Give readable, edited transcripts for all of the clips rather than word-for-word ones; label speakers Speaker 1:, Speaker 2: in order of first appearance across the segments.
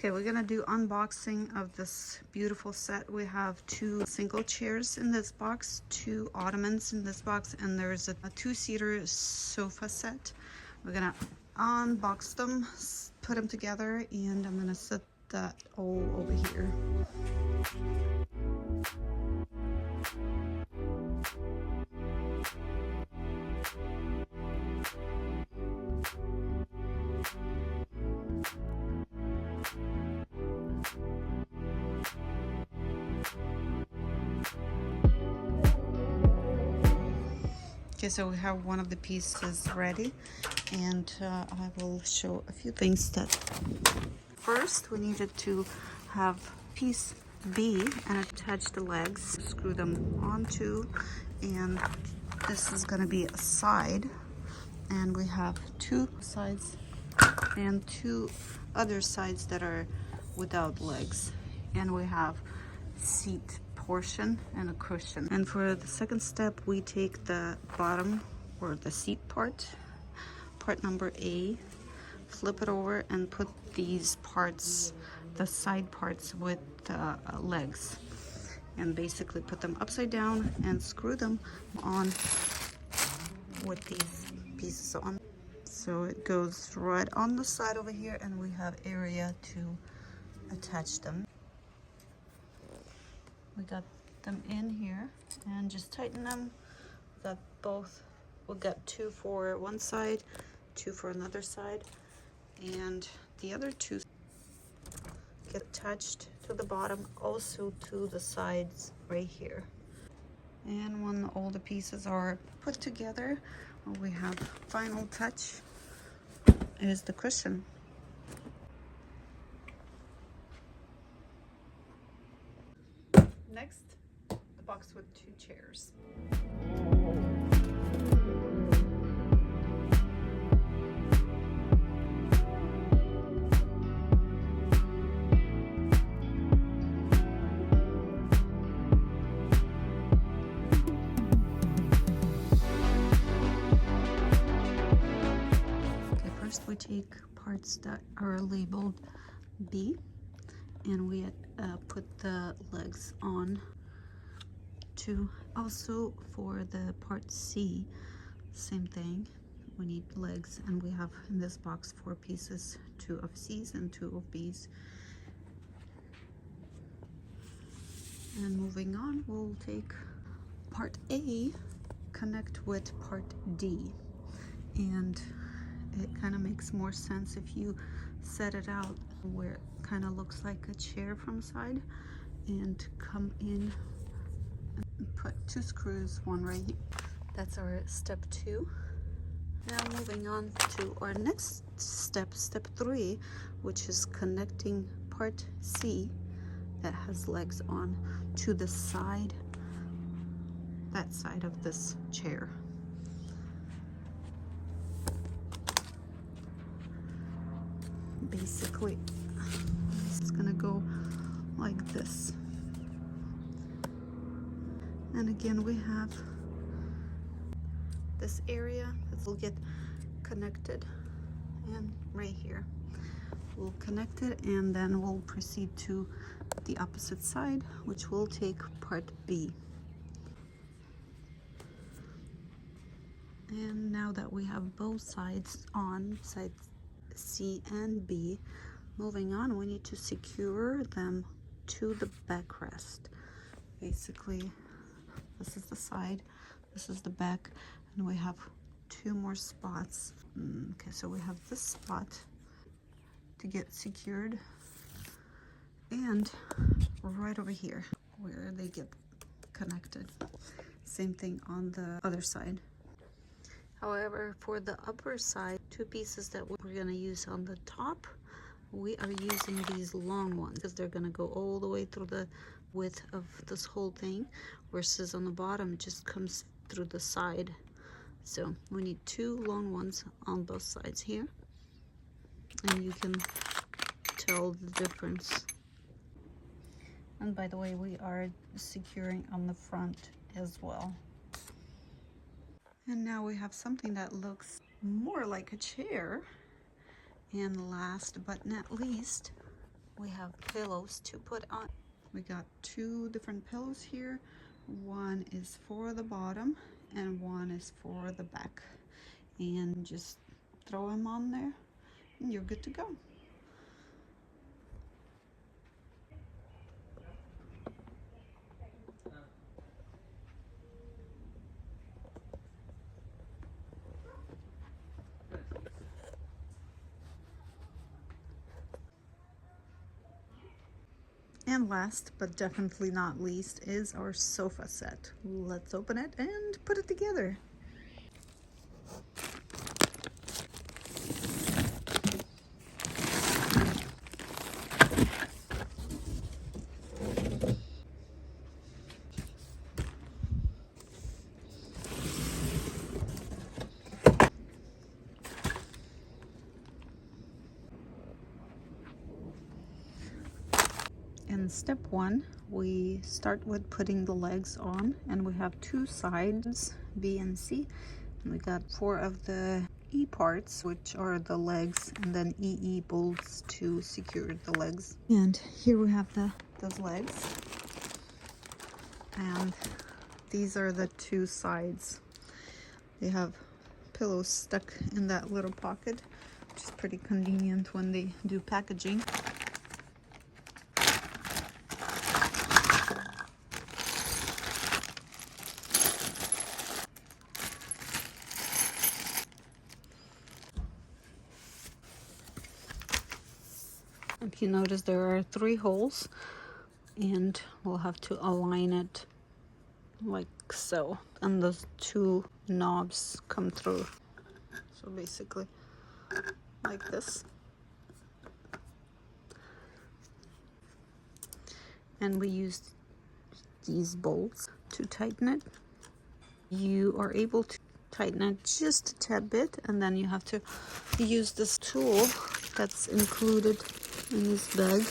Speaker 1: Okay, we're gonna do unboxing of this beautiful set. We have 2 single chairs in this box, 2 ottomans in this box, and there's a 2-seater sofa set. We're gonna unbox them, put them together, and I'm gonna set that all over here. Okay, so we have one of the pieces ready, and I will show a few things. That first we needed to have piece B and attach the legs, screw them onto, and this is going to be a side, and we have 2 sides and 2 other sides that are without legs, and we have seat portion and a cushion. And for the second step, we take the bottom or the seat part number A, flip it over and put these parts, the side parts with the legs, and basically put them upside down and screw them on with these pieces on. So it goes right on the side over here, and we have area to attach them. We got them in here, and just tighten them. Got both. We got 2 for one side, 2 for another side, and the other 2 get attached to the bottom, also to the sides right here. And when all the pieces are put together, we have final touch is the cushion. Next, the box with 2 chairs. Okay, first we take parts that are labeled B, and we put the legs on. Also for the part C, same thing, we need legs, and we have in this box 4 pieces, 2 of C's and 2 of B's. And moving on, we'll take part A, connect with part D, and it kind of makes more sense if you set it out where it kind of looks like a chair from side, and come in and put 2 screws, one right here. That's our step 2. Now moving on to our next step, step 3, which is connecting part C that has legs on to the side, that side of this chair. Basically, it's gonna go like this. And again, we have this area that will get connected, and right here we'll connect it, and then we'll proceed to the opposite side, which will take part B. And now that we have both sides on, sides C and B, moving on, we need to secure them to the backrest. Basically, this is the side, this is the back, and we have 2 more spots. Okay, so we have this spot to get secured, and right over here where they get connected. Same thing on the other side. However, for the upper side, 2 pieces that we're going to use on the top, we are using these long ones because they're going to go all the way through the width of this whole thing, versus on the bottom it just comes through the side. So we need 2 long ones on both sides here, and you can tell the difference. And by the way, we are securing on the front as well. And now we have something that looks more like a chair. And last but not least, we have pillows to put on. We got two different pillows here. One is for the bottom and one is for the back. And just throw them on there and you're good to go. And last but definitely not least is our sofa set. Let's open it and put it together. In step one, we start with putting the legs on, and we have two sides, B and C. And we got 4 of the E parts, which are the legs, and then EE bolts to secure the legs. And here we have those legs. And these are the 2 sides. They have pillows stuck in that little pocket, which is pretty convenient when they do packaging. If you notice, there are 3 holes, and we'll have to align it like so, and those 2 knobs come through. So basically like this. And we use these bolts to tighten it. You are able to tighten it just a tad bit, and then you have to use this tool that's included in this bag.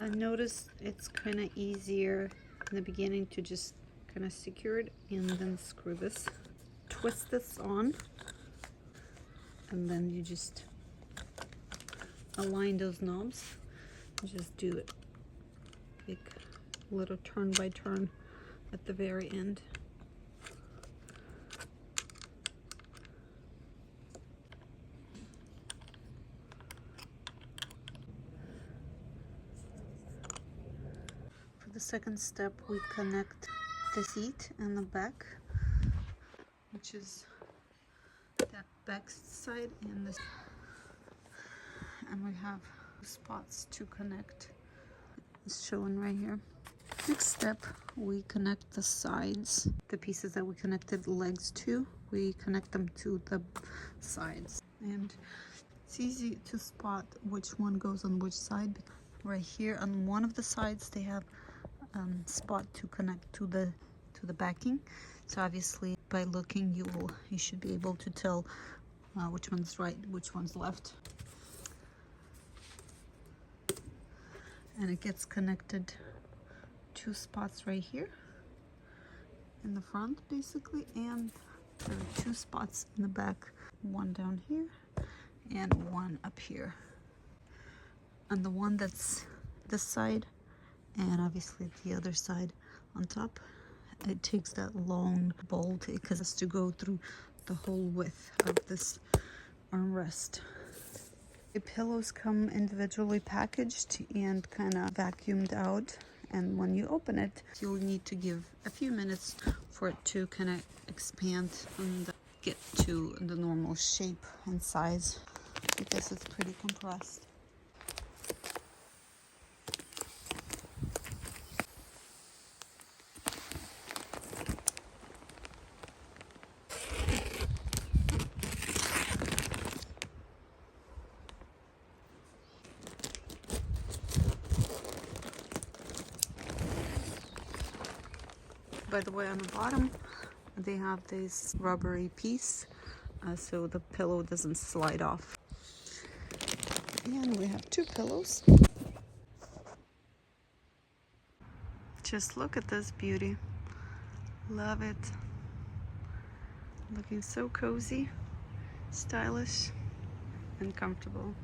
Speaker 1: I noticed it's kind of easier in the beginning to just kind of secure it and then screw this, twist this on, and then you just align those knobs. Just do it like little turn by turn at the very end. For the second step, we connect the seat and the back, which is that back side and this, and we have spots to connect. It's shown right here. Next step, we connect the sides. The pieces that we connected the legs to, we connect them to the sides. And it's easy to spot which one goes on which side. Right here on one of the sides, they have spot to connect to the backing. So obviously, by looking, you should be able to tell which one's right, which one's left. And it gets connected 2 spots right here in the front, basically, and there are 2 spots in the back, one down here and one up here. And the one that's this side, and obviously the other side on top, it takes that long bolt because it has to go through the whole width of this armrest. The pillows come individually packaged and kind of vacuumed out, and when you open it, you'll need to give a few minutes for it to kind of expand and get to the normal shape and size, because it's pretty compressed. By the way, on the bottom, they have this rubbery piece, so the pillow doesn't slide off. And we have 2 pillows. Just look at this beauty. Love it. Looking so cozy, stylish. and comfortable.